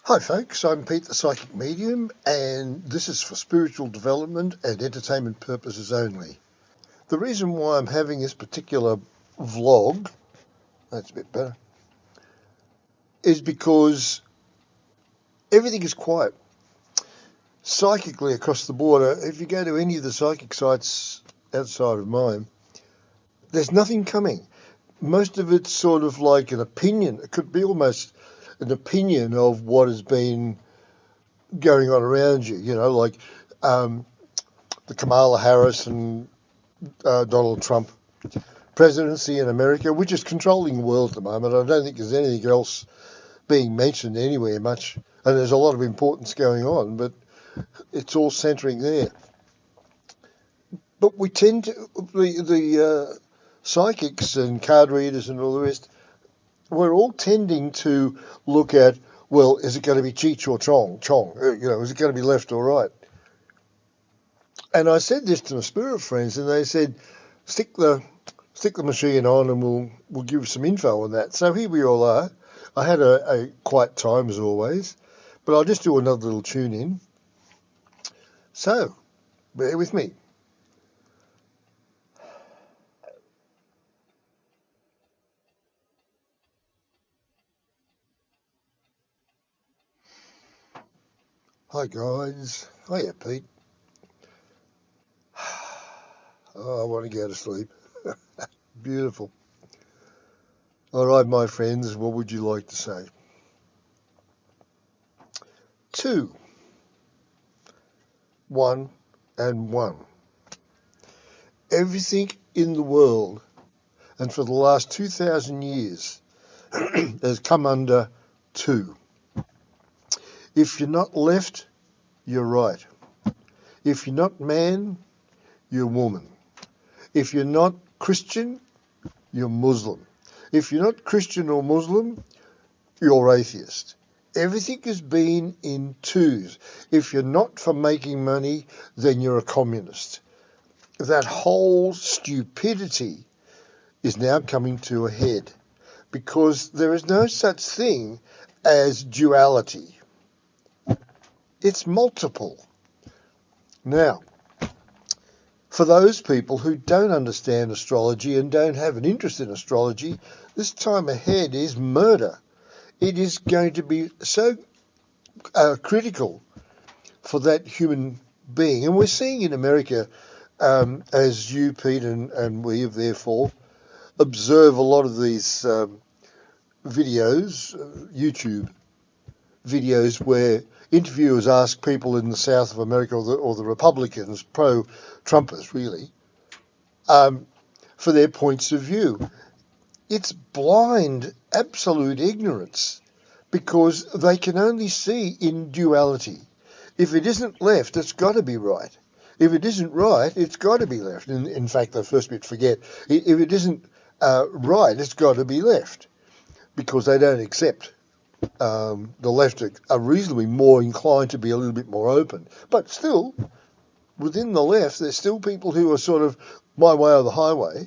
Hi folks, I'm Pete the Psychic Medium, and this is for spiritual development and entertainment purposes only. The reason why I'm having this particular vlog, that's a bit better, is because everything is quiet. Psychically across the border, if you go to any of the psychic sites outside of mine, there's nothing coming. Most of it's sort of like an opinion. It could be almost an opinion of what has been going on around you, like the Kamala Harris and Donald Trump presidency in America, which is controlling the world at the moment. I don't think there's anything else being mentioned anywhere much, and there's a lot of importance going on, but it's all centering there. But we tend to, the psychics and card readers and all the rest, we're all tending to look at, well, is it going to be Cheech or Chong? Is it going to be left or right? And I said this to my spirit friends, and they said, stick the machine on and we'll give you some info on that. So here we all are. I had a quiet time as always, but I'll just do another little tune in. So, bear with me. Hi guys. Hiya Pete. Oh, I want to go to sleep. Beautiful. All right, my friends, what would you like to say? 2, 1, and 1. Everything in the world, and for the last 2,000 years, has come under 2. If you're not left, you're right. If you're not man, you're woman. If you're not Christian, you're Muslim. If you're not Christian or Muslim, you're atheist. Everything has been in 2s. If you're not for making money, then you're a communist. That whole stupidity is now coming to a head because there is no such thing as duality. It's multiple. Now, for those people who don't understand astrology and don't have an interest in astrology, this time ahead is murder. It is going to be so critical for that human being. And we're seeing in America, as you, Pete, and we have therefore observe a lot of these videos, YouTube videos, where interviewers ask people in the South of America or the Republicans, pro-Trumpers really, for their points of view. It's blind, absolute ignorance because they can only see in duality. If it isn't left, it's got to be right. If it isn't right, it's got to be left. In fact, the first bit forget. If it isn't right, it's got to be left because they don't accept. The left are reasonably more inclined to be a little bit more open. But still, within the left, there's still people who are sort of my way or the highway.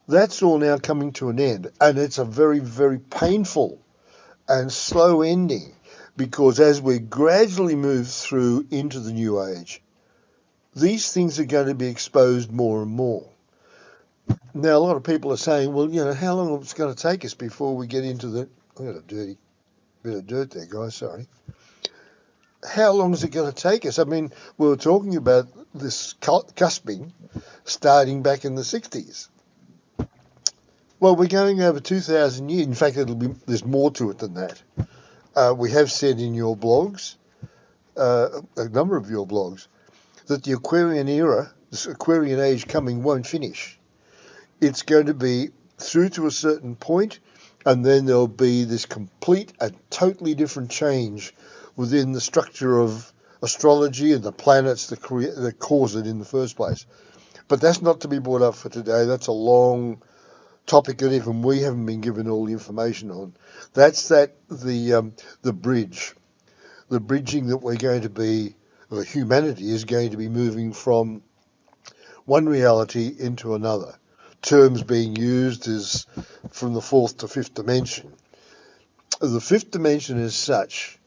That's all now coming to an end. And it's a very, very painful and slow ending because as we gradually move through into the new age, these things are going to be exposed more and more. Now, a lot of people are saying, well, how long is it going to take us before we get into the... I got a dirty bit of dirt there, guys, sorry. How long is it going to take us? I mean, we were talking about this cusping starting back in the 60s. Well, we're going over 2,000 years. In fact, there's more to it than that. We have said in your blogs, a number of your blogs, that the Aquarian era, this Aquarian age coming, won't finish. It's going to be through to a certain point, and then there'll be this complete and totally different change within the structure of astrology and the planets that cause it in the first place. But that's not to be brought up for today. That's a long topic that even we haven't been given all the information on. That's the bridge, the bridging that we're going to be, or humanity is going to be moving from one reality into another. Terms being used as from the 4th to 5th dimension. The fifth dimension as such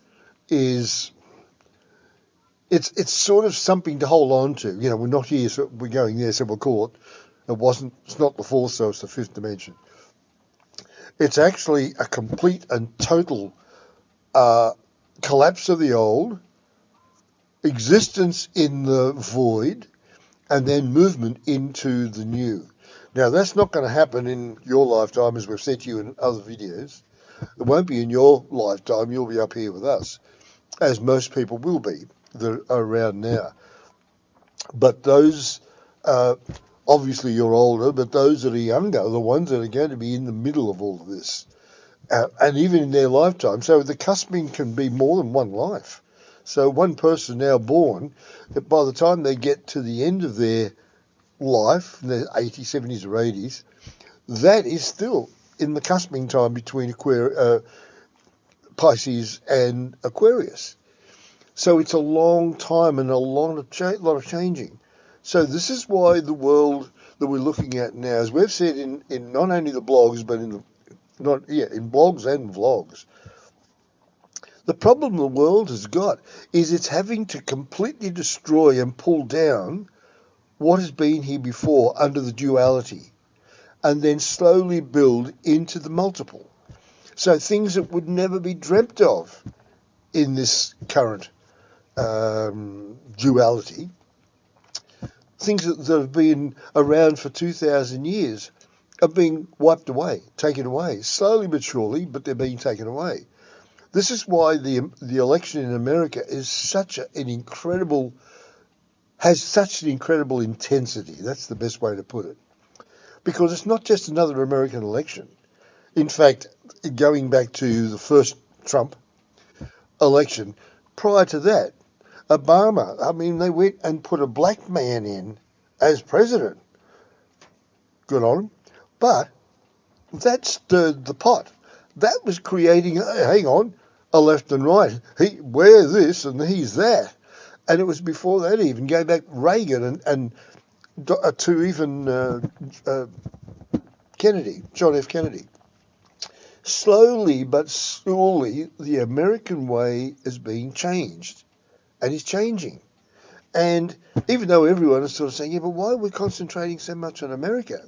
is it's sort of something to hold on to. You know, we're not here, so we're going there, so we'll call it. It's not the fourth, so it's the fifth dimension. It's actually a complete and total collapse of the old, existence in the void, and then movement into the new. Now, that's not going to happen in your lifetime, as we've said to you in other videos. It won't be in your lifetime. You'll be up here with us, as most people will be that are around now. But those, obviously you're older, but those that are younger are the ones that are going to be in the middle of all of this. And even in their lifetime. So the cusping can be more than one life. So one person now born, by the time they get to the end of their life, in their 80s, 70s or 80s, that is still in the cusping time between Pisces and Aquarius. So it's a long time and a lot of changing. So this is why the world that we're looking at now, as we've said in not only the blogs, but in blogs and vlogs, the problem the world has got is it's having to completely destroy and pull down what has been here before under the duality, and then slowly build into the multiple. So things that would never be dreamt of in this current duality, things that have been around for 2,000 years, are being wiped away, taken away, slowly but surely, but they're being taken away. This is why the election in America is has such an incredible intensity. That's the best way to put it. Because it's not just another American election. In fact, going back to the first Trump election, prior to that, Obama, they went and put a black man in as president. Good on him. But that stirred the pot. That was creating, hang on, a left and right. We're this and he's that. And it was before that even, going back Reagan and to even Kennedy, John F. Kennedy. Slowly but surely, the American way is being changed and is changing. And even though everyone is sort of saying, yeah, but why are we concentrating so much on America?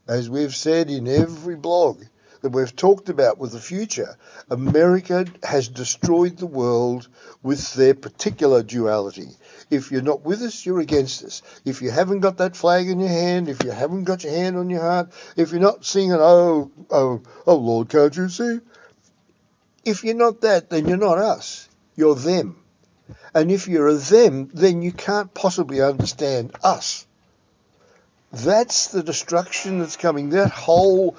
As we've said in every blog that we've talked about with the future, America has destroyed the world with their particular duality. If you're not with us, you're against us. If you haven't got that flag in your hand, if you haven't got your hand on your heart, if you're not singing, oh, Lord, can't you see? If you're not that, then you're not us. You're them. And if you're a them, then you can't possibly understand us. That's the destruction that's coming. That whole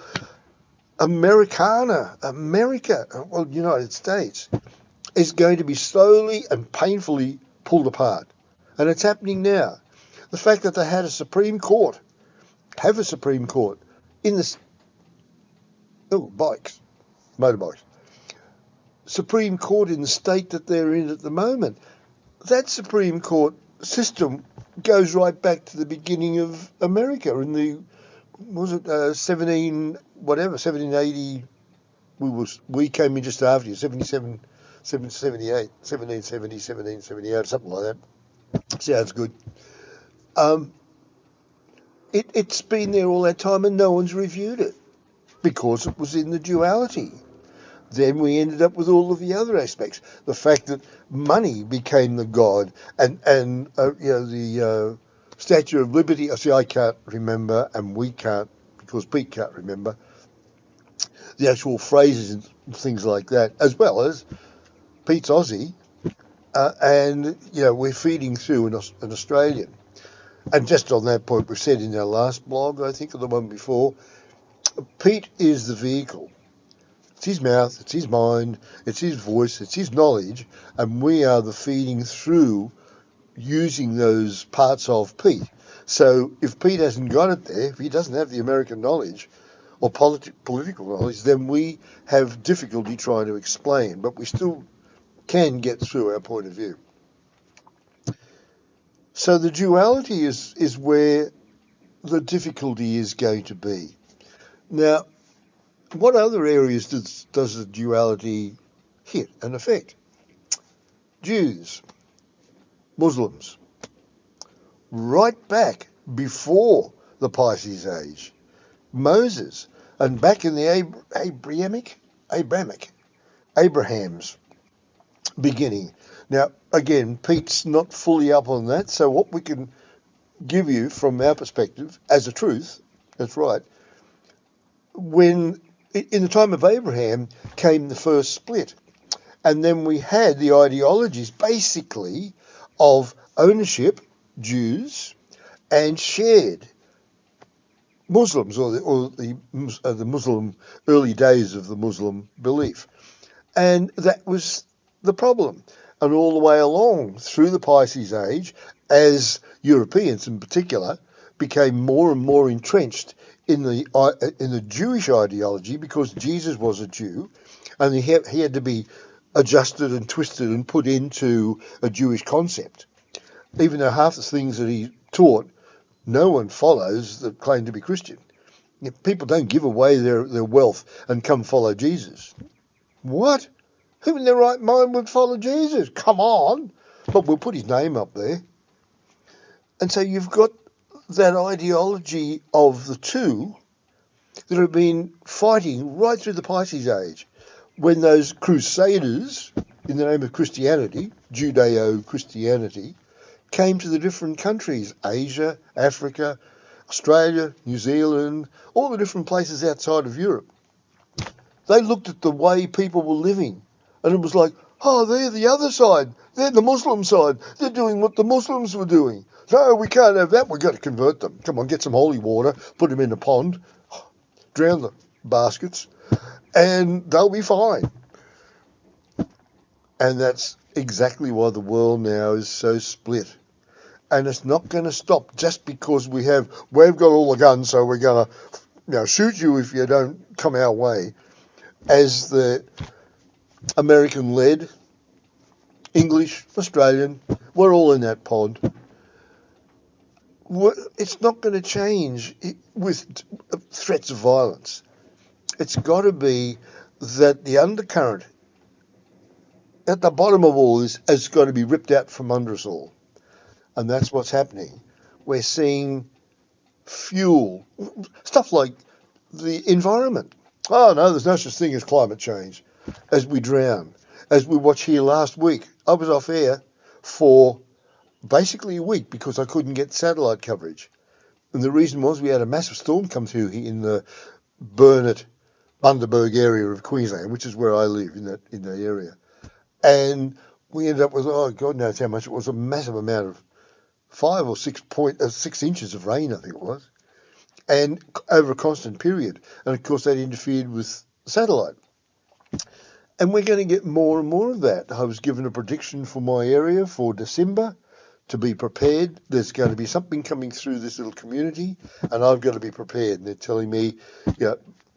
America, United States, is going to be slowly and painfully pulled apart. And it's happening now. The fact that they had a Supreme Court, in this, motorbikes, Supreme Court in the state that they're in at the moment, that Supreme Court system goes right back to the beginning of America in the, 1780, we came in just after you, 1778, 1778, something like that. Sounds good. It's been there all that time and no one's reviewed it because it was in the duality. Then we ended up with all of the other aspects. The fact that money became the god, and the Statue of Liberty. I can't remember, and we can't, because Pete can't remember the actual phrases and things like that, as well as Pete's Aussie, and we're feeding through an Australian. And just on that point, we've said in our last blog, I think, or the one before, Pete is the vehicle. It's his mouth, it's his mind, it's his voice, it's his knowledge, and we are the feeding through using those parts of Pete. So if Pete hasn't got it there, if he doesn't have the American knowledge or political knowledge, then we have difficulty trying to explain, but we still can get through our point of view. So the duality is where the difficulty is going to be. Now, What other areas does the duality hit and affect? Jews, Muslims, right back before the Pisces age, Moses, and back in the Abraham's beginning. Now, again, Pete's not fully up on that, so what we can give you from our perspective as a truth, that's right, when in the time of Abraham came the first split. And then we had the ideologies basically of ownership, Jews, and shared Muslims, or the Muslim early days of the Muslim belief. And that was the problem. And all the way along through the Pisces age, as Europeans in particular became more and more entrenched in the Jewish ideology, because Jesus was a Jew, and he had to be adjusted and twisted and put into a Jewish concept. Even though half the things that he taught, no one follows that claim to be Christian. People don't give away their wealth and come follow Jesus. What? Who in their right mind would follow Jesus? Come on. But we'll put his name up there. And so you've got that ideology of the two that have been fighting right through the Pisces age, when those crusaders, in the name of Christianity, Judeo-Christianity, came to the different countries, Asia, Africa, Australia, New Zealand, all the different places outside of Europe. They looked at the way people were living, and it was like, oh, they're the other side. They're the Muslim side. They're doing what the Muslims were doing. No, we can't have that. We've got to convert them. Come on, get some holy water, put them in a pond, drown the baskets, and they'll be fine. And that's exactly why the world now is so split. And it's not going to stop just because we've got all the guns, so we're going to shoot you if you don't come our way. As the American-led, English, Australian, we're all in that pod. It's not going to change with threats of violence. It's got to be that the undercurrent at the bottom of all this has got to be ripped out from under us all. And that's what's happening. We're seeing fuel, stuff like the environment. Oh, no, there's no such thing as climate change. As we drown. As we watched here last week, I was off air for basically a week because I couldn't get satellite coverage. And the reason was we had a massive storm come through here in the Burnett, Bundaberg area of Queensland, which is where I live, in that area. And we ended up with, oh, God knows how much it was, a massive amount of 5 or 6 inches of rain, I think it was, and over a constant period. And, of course, that interfered with satellite. And we're going to get more and more of that. I was given a prediction for my area for December to be prepared. There's going to be something coming through this little community, and I've got to be prepared. And they're telling me,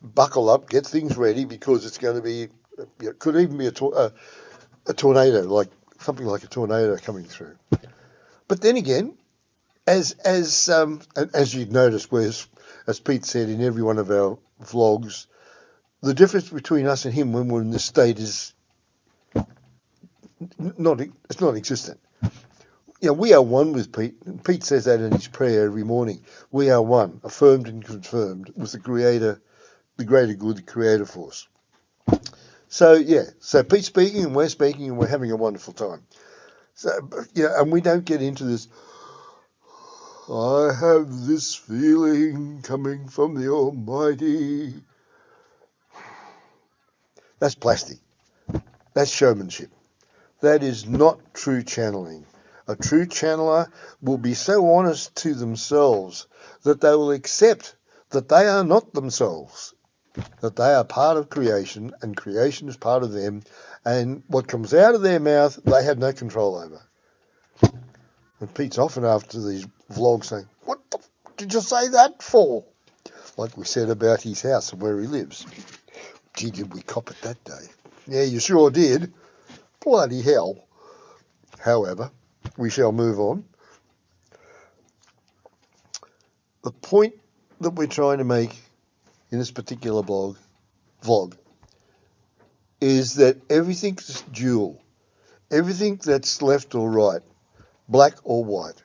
buckle up, get things ready, because it's going to be, it could even be a tornado, like something like a tornado coming through. But then again, as you'd noticed, as Pete said in every one of our vlogs, the difference between us and him when we're in this state is not existent. We are one with Pete. Pete says that in his prayer every morning. We are one, affirmed and confirmed with the Creator, the greater good, the Creator force. So Pete's speaking and we're speaking and we're having a wonderful time. So, and we don't get into this, I have this feeling coming from the Almighty. That's plastic. That's showmanship. That is not true channeling. A true channeler will be so honest to themselves that they will accept that they are not themselves, that they are part of creation and creation is part of them, and what comes out of their mouth they have no control over. And Pete's often after these vlogs saying, what the did you say that for? Like we said about his house and where he lives. Gee, did we cop it that day? Yeah, you sure did. Bloody hell. However, we shall move on. The point that we're trying to make in this particular blog vlog is that everything's dual. Everything that's left or right, black or white,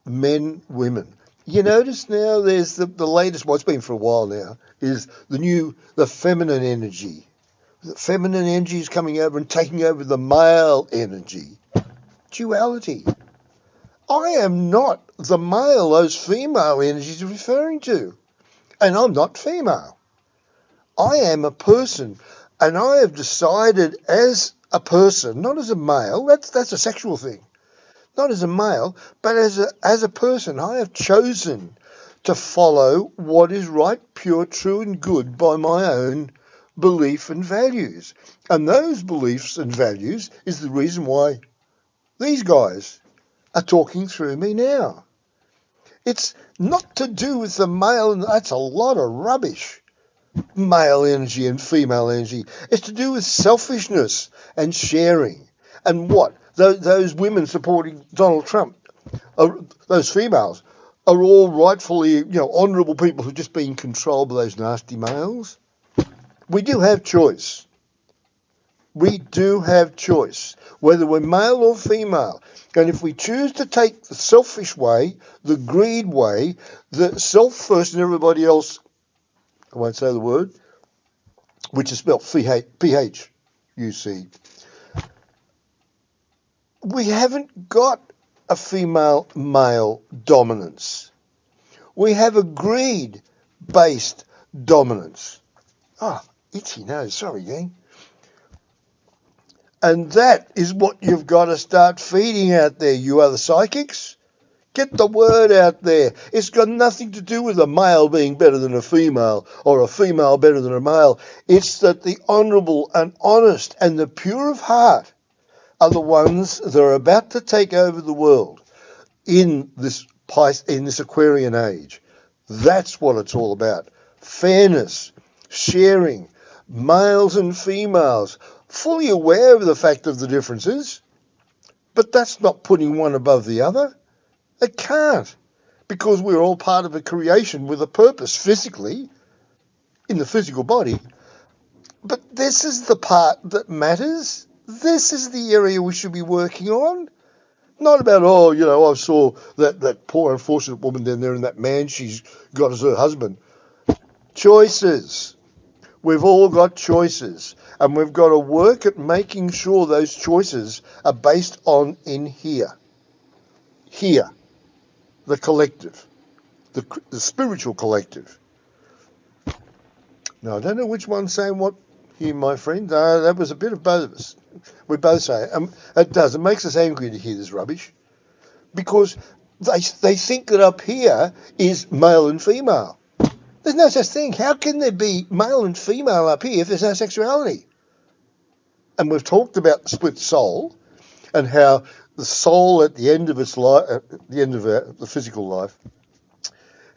men, women. You notice now there's the latest, well, it's been for a while now, is the feminine energy. The feminine energy is coming over and taking over the male energy. Duality. I am not the male those female energies are referring to. And I'm not female. I am a person. And I have decided as a person, not as a male, that's a sexual thing, not as a male, but as a person, I have chosen to follow what is right, pure, true and good by my own belief and values. And those beliefs and values is the reason why these guys are talking through me now. It's not to do with the male, and that's a lot of rubbish. Male energy and female energy. It's to do with selfishness and sharing. And what? Those women supporting Donald Trump, those females, are all rightfully, honourable people who are just being controlled by those nasty males. We do have choice. We do have choice, whether we're male or female. And if we choose to take the selfish way, the greed way, the self first and everybody else, I won't say the word, which is spelled P-H-U-C. We haven't got a female-male dominance. We have a greed-based dominance. Oh, itchy nose, sorry, gang. And that is what you've got to start feeding out there, you other psychics. Get the word out there. It's got nothing to do with a male being better than a female or a female better than a male. It's that the honourable and honest and the pure of heart are the ones that are about to take over the world in this Aquarian age. That's what it's all about. Fairness, sharing, males and females, fully aware of the fact of the differences, but that's not putting one above the other. It can't, because we're all part of a creation with a purpose physically, in the physical body. But this is the part that matters. This is the area we should be working on. Not about, I saw that poor unfortunate woman down there and that man she's got as her husband. Choices. We've all got choices. And we've got to work at making sure those choices are based on in here. Here. The collective, the spiritual collective. Now, I don't know which one's saying what here, my friend. That was a bit of both of us. We both say it. It does. It makes us angry to hear this rubbish because they think that up here is male and female. There's no such thing. How can there be male and female up here if there's no sexuality? And we've talked about the split soul and how the soul at the end of its life, at the end of the physical life,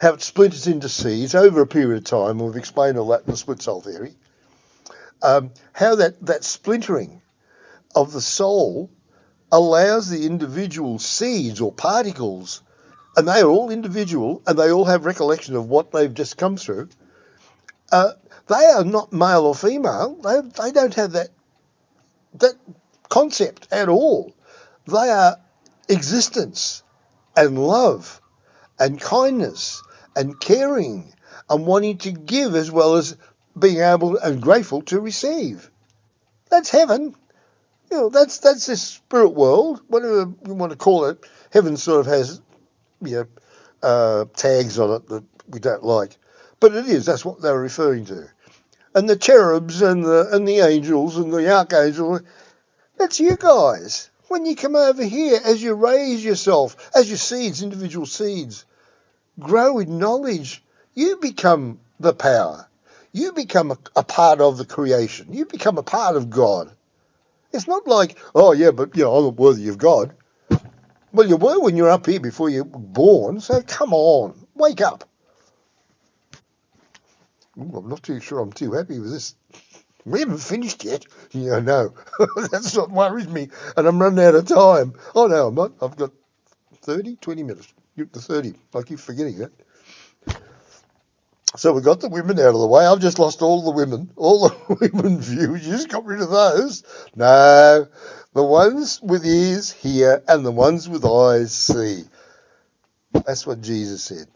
how it splinters into seeds over a period of time, and we've explained all that in the split soul theory, how that splintering of the soul allows the individual seeds or particles, and they are all individual, and they all have recollection of what they've just come through. They are not male or female. They don't have that concept at all. They are existence and love and kindness and caring and wanting to give as well as being able and grateful to receive. That's heaven. That's this spirit world, whatever you want to call it. Heaven sort of has tags on it that we don't like. But it is, that's what they're referring to. And the cherubs and the angels and the archangel, that's you guys. When you come over here, as you raise yourself, as your seeds, individual seeds, grow in knowledge, you become the power. You become a part of the creation. You become a part of God. It's not like, I'm not worthy of God. Well, you were when you were up here before you were born, so come on, wake up. Ooh, I'm not too sure I'm too happy with this. We haven't finished yet. No, that's what worries me. And I'm running out of time. Oh, no, I'm not. I've got 20 minutes. You're up to 30. I keep forgetting that. So we got the women out of the way. I've just lost all the women views. You just got rid of those. No, the ones with ears hear and the ones with eyes see. That's what Jesus said.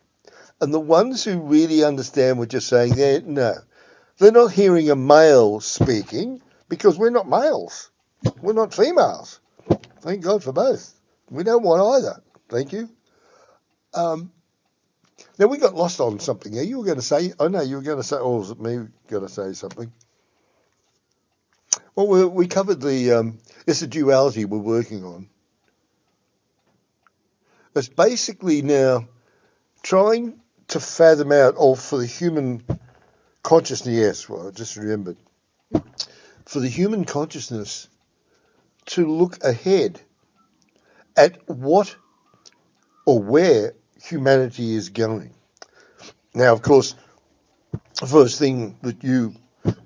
And the ones who really understand what you're saying there, no. They're not hearing a male speaking because we're not males. We're not females. Thank God for both. We don't want either. Thank you. Now, we got lost on something here. You were going to say, I know you were going to say, or was it me going to say something? Well, we covered it's a duality we're working on. It's basically now trying to fathom out, or for the human consciousness, yes, well, I just remembered, for the human consciousness to look ahead at what or where humanity is going. Now, of course, the first thing that you,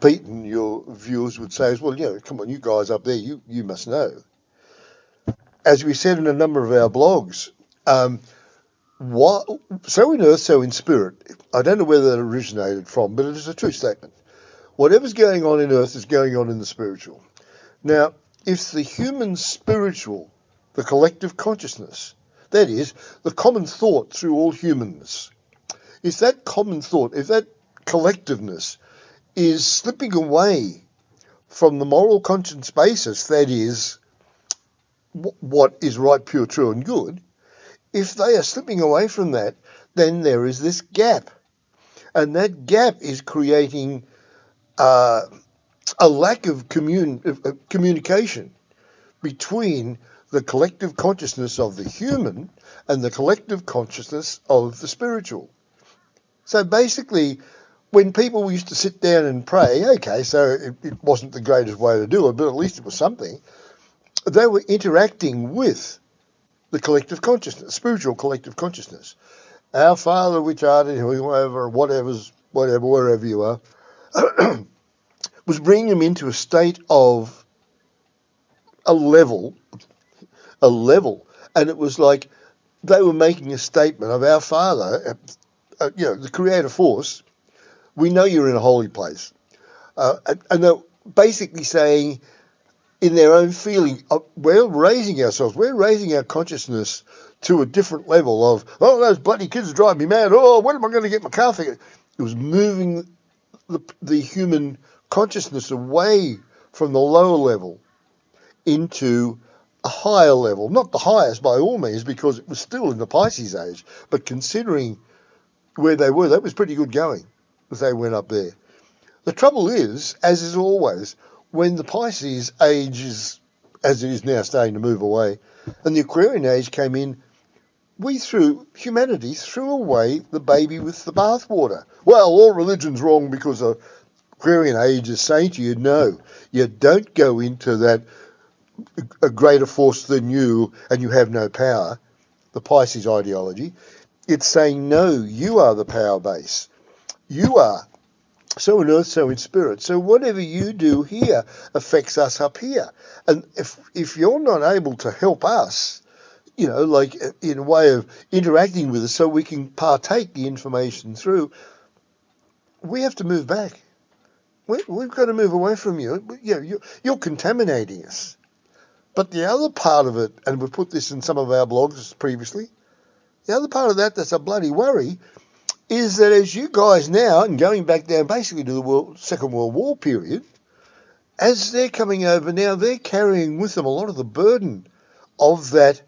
Pete, and your viewers would say is, well, come on, you guys up there, you must know. As we said in a number of our blogs, so in earth, so in spirit. I don't know where that originated from, but it is a true statement. Whatever's going on in earth is going on in the spiritual. Now, if the human spiritual, the collective consciousness, that is, the common thought through all humans, if that common thought, if that collectiveness is slipping away from the moral conscience basis, that is, what is right, pure, true, and good, if they are slipping away from that, then there is this gap. And that gap is creating a lack of communication between the collective consciousness of the human and the collective consciousness of the spiritual. So basically, when people used to sit down and pray, okay, so it wasn't the greatest way to do it, but at least it was something, they were interacting with the collective consciousness, spiritual collective consciousness. Our Father which art in whoever, wherever you are, was bringing them into a state of a level, and it was like they were making a statement of our Father, the creative force. We know you're in a holy place, and they're basically saying, in their own feeling, we're raising ourselves, we're raising our consciousness to a different level of, oh, those bloody kids drive me mad, oh, when am I going to get my car fixed? It was moving the human consciousness away from the lower level into a higher level, not the highest by all means, because it was still in the Pisces age, but considering where they were, that was pretty good going as they went up there. The trouble is, as is always, when the Pisces age is, as it is now, starting to move away, and the Aquarian age came in, humanity threw away the baby with the bathwater. Well, all religion's wrong because the Aquarian age is saying to you, no, you don't go into that a greater force than you and you have no power, the Pisces ideology. It's saying, no, you are the power base. You are. So in earth, so in spirit. So whatever you do here affects us up here. And if you're not able to help us, like in a way of interacting with us so we can partake the information through, we have to move back. We've got to move away from you. You're contaminating us. But the other part of it, and we've put this in some of our blogs previously, the other part of that's a bloody worry, is that as you guys now, and going back down basically to the Second World War period, as they're coming over now, they're carrying with them a lot of the burden of that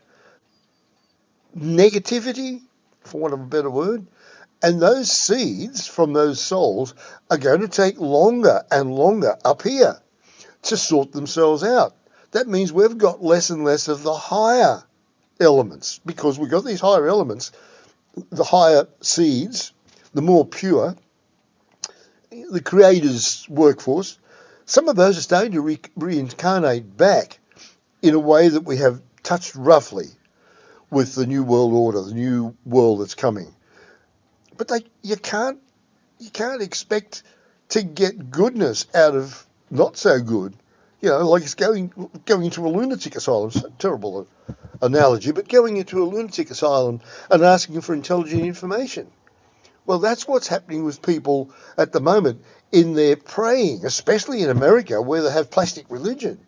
negativity, for want of a better word, and those seeds from those souls are going to take longer and longer up here to sort themselves out. That means we've got less and less of the higher elements, because we've got these higher elements, the higher seeds, the more pure, the Creator's workforce. Some of those are starting to reincarnate back in a way that we have touched roughly with the New World Order, the new world that's coming. But you can't expect to get goodness out of not so good. Like it's going into a lunatic asylum. It's a terrible analogy, but going into a lunatic asylum and asking for intelligent information. Well, that's what's happening with people at the moment in their praying, especially in America where they have plastic religion.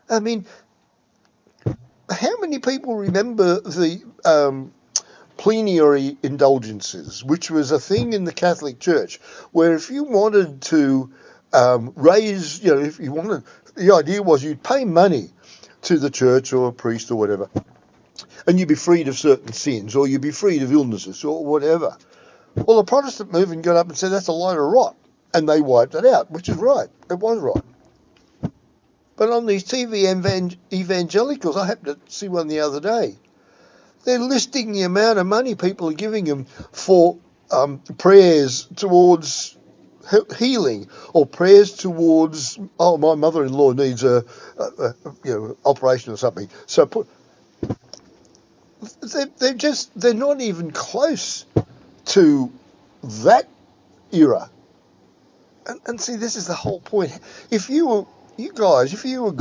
I mean, how many people remember the plenary indulgences, which was a thing in the Catholic Church, where if you wanted to raise, if you wanted, the idea was you'd pay money to the church or a priest or whatever, and you'd be freed of certain sins, or you'd be freed of illnesses, or whatever. Well, the Protestant movement got up and said that's a load of rot, and they wiped it out, which is right. It was right. But on these TV evangelicals, I happened to see one the other day, they're listing the amount of money people are giving them for prayers towards healing, or prayers towards, my mother-in-law needs a operation or something. So they're not even close to that era. And see, this is the whole point. If you were God, if you were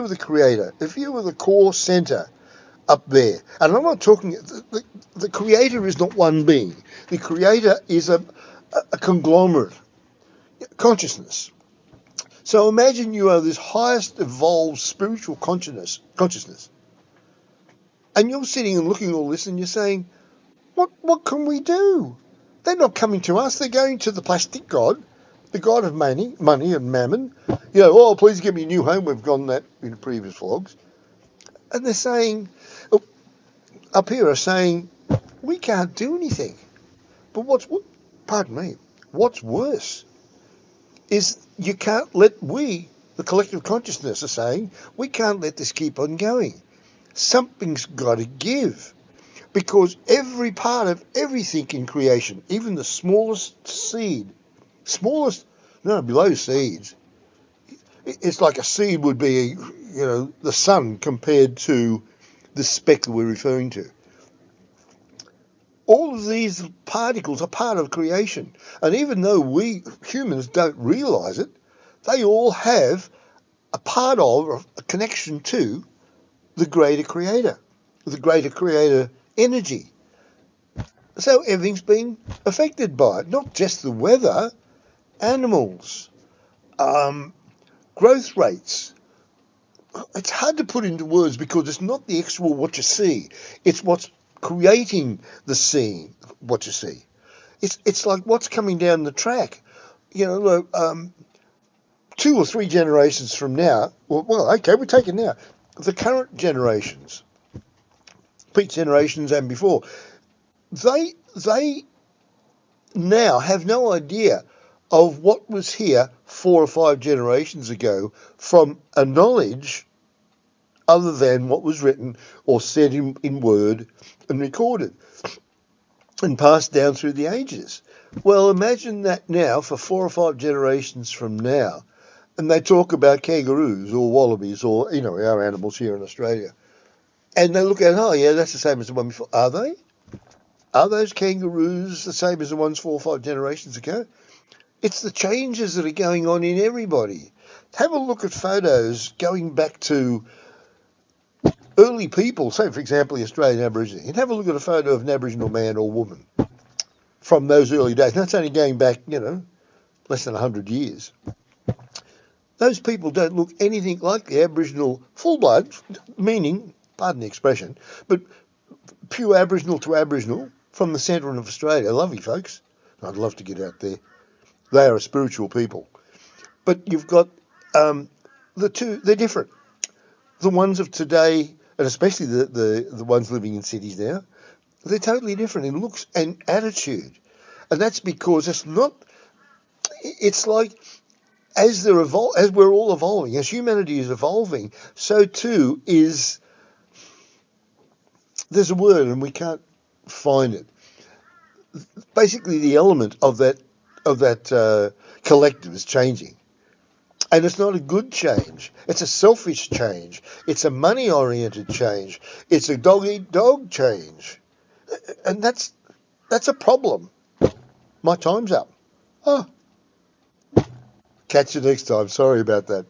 the creator, if you were the core center up there, and I'm not talking, the creator is not one being. The creator is a conglomerate consciousness. So imagine you are this highest evolved spiritual consciousness, and you're sitting and looking at all this and you're saying, what can we do? They're not coming to us, they're going to the plastic god, the god of money and mammon. Please give me a new home. We've gone that in previous vlogs. And they're saying, up here are saying, we can't do anything. But what's worse is you can't the collective consciousness are saying, we can't let this keep on going. Something's got to give. Because every part of everything in creation, even the smallest seed, below seeds, it's like a seed would be, the sun compared to the speck that we're referring to. All of these particles are part of creation. And even though we humans don't realize it, they all have a part of, a connection to the greater creator energy. So everything's being affected by it, not just the weather, animals, growth rates. It's hard to put into words because it's not the actual what you see. It's what's creating the seeing, what you see. It's like what's coming down the track. 2 or 3 generations from now, we take it now. The current generations, previous generations and before, they now have no idea of what was here 4 or 5 generations ago from a knowledge other than what was written or said in word and recorded and passed down through the ages. Well, imagine that now for 4 or 5 generations from now, and they talk about kangaroos or wallabies or, our animals here in Australia. And they look at that's the same as the one before. Are they? Are those kangaroos the same as the ones 4 or 5 generations ago? It's the changes that are going on in everybody. Have a look at photos going back to early people, say, for example, the Australian Aborigine, and have a look at a photo of an Aboriginal man or woman from those early days. And that's only going back, less than 100 years. Those people don't look anything like the Aboriginal full blood, meaning, pardon the expression, but pure Aboriginal to Aboriginal from the centre of Australia. Lovely folks. I'd love to get out there. They are a spiritual people. But you've got the two, they're different. The ones of today, and especially the ones living in cities now, they're totally different in looks and attitude. And that's because it's like as we're all evolving, as humanity is evolving, so too is, there's a word and we can't find it. Basically the element of that collective is changing. And it's not a good change. It's a selfish change. It's a money-oriented change. It's a dog-eat-dog change. And that's a problem. My time's up. Catch you next time. Sorry about that.